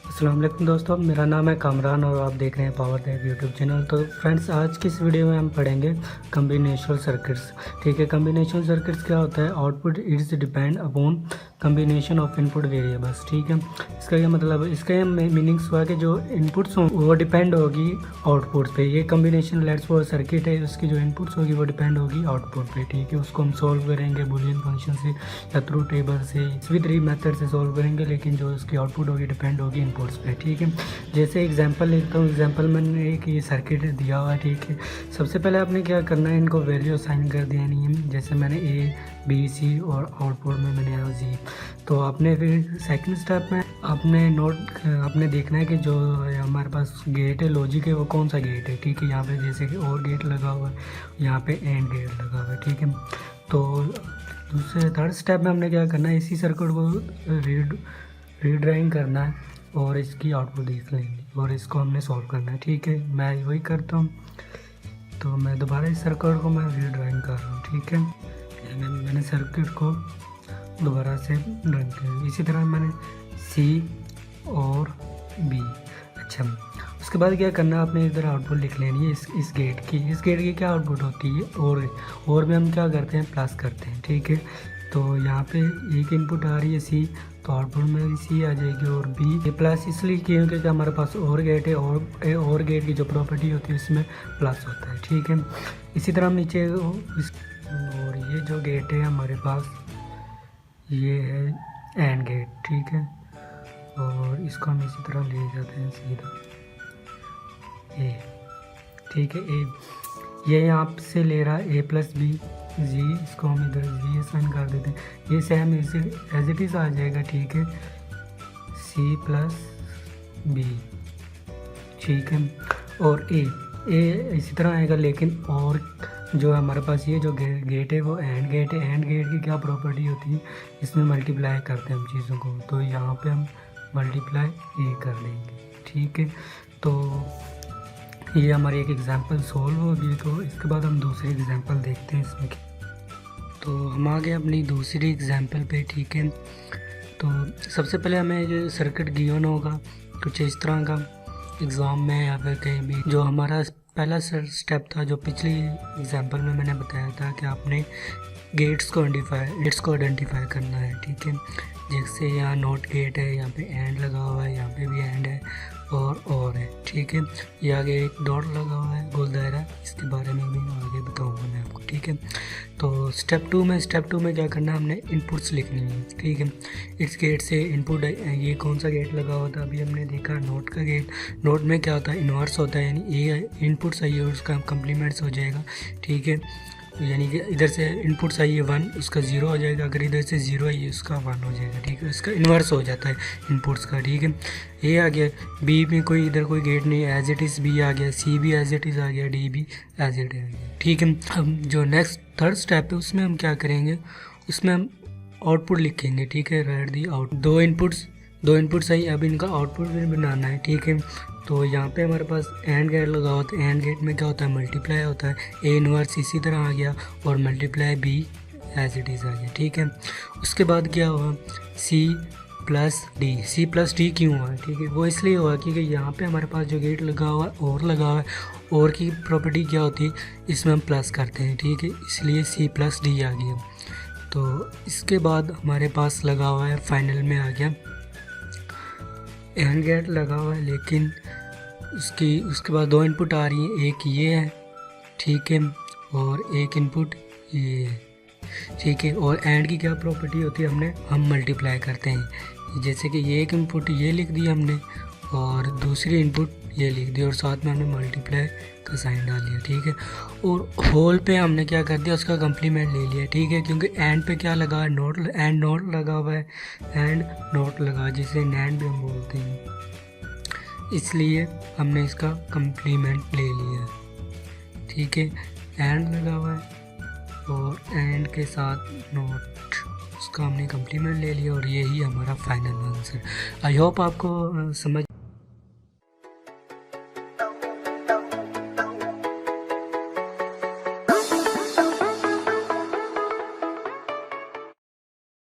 अस्सलाम वालेकुम दोस्तों, मेरा नाम है कामरान और आप देख रहे हैं पावर देव यूट्यूब चैनल। तो फ्रेंड्स, आज की इस वीडियो में हम पढ़ेंगे कम्बिनेशनल सर्किट्स। ठीक है, कम्बिनेशनल सर्किट्स क्या होता है? Output it's depend upon combination of input variables. ठीक है, इसका क्या मतलब है? इसका ये मीनिंग्स हुआ कि जो इनपुट्स हों वो डिपेंड होगी आउटपुट पे। ये कम्बिनेशन लेट्स फॉर सर्किट है, उसकी जो इनपुट्स होगी वो डिपेंड होगी आउटपुट पे। ठीक है, उसको हम सॉल्व करेंगे बूलियन फंक्शन से या थ्रू टेबल से, इस भी 3 मेथड से सॉल्व करेंगे, लेकिन जो उसकी आउटपुट होगी डिपेंड होगी इनपुट्स पे। ठीक है, जैसे एग्जांपल लिखता हूँ। एग्जांपल मैंने एक ये सर्किट दिया हुआ है। ठीक है, सबसे पहले आपने क्या करना है, इनको वैल्यू असाइन कर देनी है। जैसे मैंने ए बी सी और आउटपुट में मैंने जी। तो आपने फिर सेकंड स्टेप में आपने देखना है कि जो हमारे पास गेट है, लॉजिक है, वो कौन सा गेट है। ठीक है, यहाँ पे जैसे कि और गेट लगा हुआ है, यहाँ पे एंड गेट लगा हुआ है। ठीक है, तो दूसरे थर्ड स्टेप में हमने क्या करना है, इसी सर्किट को रीड्राइंग करना है और इसकी आउटपुट देख लेंगे और इसको हमने सॉल्व करना है। ठीक है, मैं वही करता हूँ। तो मैं दोबारा इस सर्किट को मैं रीड्राइंग कर रहा हूँ। ठीक है, मैंने सर्किट को दोबारा से ड्राइंग किया। इसी तरह मैंने सी और बी। अच्छा, उसके बाद क्या करना है, आपने इधर आउटपुट लिख लेनी है इस गेट की क्या आउटपुट होती है? और भी हम क्या करते हैं, प्लस करते हैं। ठीक है, तो यहाँ पे एक इनपुट आ रही है सी, तो आउटपुट में भी सी आ जाएगी और बी। ये प्लस इसलिए क्योंकि हमारे पास और गेट है और गेट की जो प्रॉपर्टी होती है इसमें प्लस होता है। ठीक है, इसी तरह हम नीचे और ये जो गेट है हमारे पास, ये है एंड गेट। ठीक है, और इसको हम इसी तरह ले जाते हैं सीधा ए। ठीक है, ए ये यहाँ से ले रहा है ए प्लस बी जी, इसको हम इधर जी असाइन कर देते हैं। ये सेम एज इट इज़ आ जाएगा। ठीक है, सी प्लस बी। ठीक है, और ए इसी तरह आएगा, लेकिन और जो हमारे पास ये जो गेट है वो एंड गेट है। एंड गेट की क्या प्रॉपर्टी होती है, इसमें मल्टीप्लाई करते हैं हम चीज़ों को, तो यहाँ पे हम मल्टीप्लाई ए कर देंगे। ठीक है, तो ये हमारी एक एग्जांपल सॉल्व होगी। तो इसके बाद हम दूसरी एग्जांपल देखते हैं इसमें। तो हम आ गए अपनी दूसरी एग्जांपल पे। ठीक है, तो सबसे पहले हमें जो सर्किट गिवन होगा कुछ इस तरह का एग्ज़ाम में या फिर कहीं भी। जो हमारा पहला स्टेप था, जो पिछली एग्जांपल में मैंने बताया था कि आपने गेट्स को आइडेंटिफाई करना है। ठीक है, जैसे यहाँ नॉट गेट है, यहाँ पे एंड लगा हुआ है, यहाँ पे भी एंड है और है। ठीक है, ये आगे एक डॉट लगा हुआ है गोल दायरा, इसके बारे में भी आगे बताऊंगा मैं आपको। ठीक है, तो स्टेप टू में क्या करना है, हमने इनपुट्स लिखनी है। ठीक है, इस गेट से इनपुट, ये कौन सा गेट लगा हुआ था अभी हमने देखा, नोट का गेट। नोट में क्या होता है, इन्वर्स होता है, यानी ए इनपुट सही है उसका कम्प्लीमेंट्स हो जाएगा। ठीक है, यानी कि इधर से इनपुट सही है 1, उसका 0 हो जाएगा। अगर इधर से 0 है, उसका 1 हो जाएगा। ठीक है, इसका इन्वर्स हो जाता है इनपुट्स का। ठीक है, ए आ गया, बी में इधर कोई गेट नहीं है, एज इट इज़ बी आ गया, सी भी एज इट इज़ आ गया, डी भी एज इट आ गया। ठीक है, अब जो नेक्स्ट थर्ड स्टेप है उसमें हम क्या करेंगे, उसमें हम आउटपुट लिखेंगे। ठीक है, राइट दी आउट, दो इनपुट सही, अब इनका आउटपुट भी बनाना है। ठीक है, तो यहाँ पे हमारे पास एंड गेट लगा होता है। एंड गेट में क्या होता है, मल्टीप्लाई होता है। ए इनवर्स इसी तरह आ गया और multiply B as it is आ गया। ठीक है, उसके बाद क्या हुआ, सी प्लस डी क्यों हुआ? ठीक है, वो इसलिए हुआ क्योंकि यहाँ पे हमारे पास जो गेट लगा हुआ है और लगा हुआ है, और की प्रॉपर्टी क्या होती है, इसमें हम प्लस करते हैं। ठीक है, इसलिए सी प्लस डी आ गया। तो इसके बाद हमारे पास लगा हुआ है, फाइनल में आ गया एंड गेट लगा हुआ है, लेकिन उसके बाद 2 इनपुट आ रही है, एक ये है। ठीक है, और एक इनपुट ये है। ठीक है, और एंड की क्या प्रॉपर्टी होती है, हम मल्टीप्लाई करते हैं। जैसे कि ये एक इनपुट ये लिख दिया हमने और दूसरी इनपुट ये लिख दी और साथ में हमने मल्टीप्लाई का साइन डाल लिया। ठीक है, और होल पे हमने क्या कर दिया, उसका कम्प्लीमेंट ले लिया। ठीक है, क्योंकि एंड पे क्या लगा है, नोट लगा हुआ है, एंड नोट लगा, जिसे नैंड भी हम बोलते हैं, इसलिए हमने इसका कम्प्लीमेंट ले लिया। ठीक है, एंड लगा हुआ है और एंड के साथ नोट उसका हमने कम्प्लीमेंट ले लिया और यही हमारा फाइनल आंसर। आई होप आपको समझ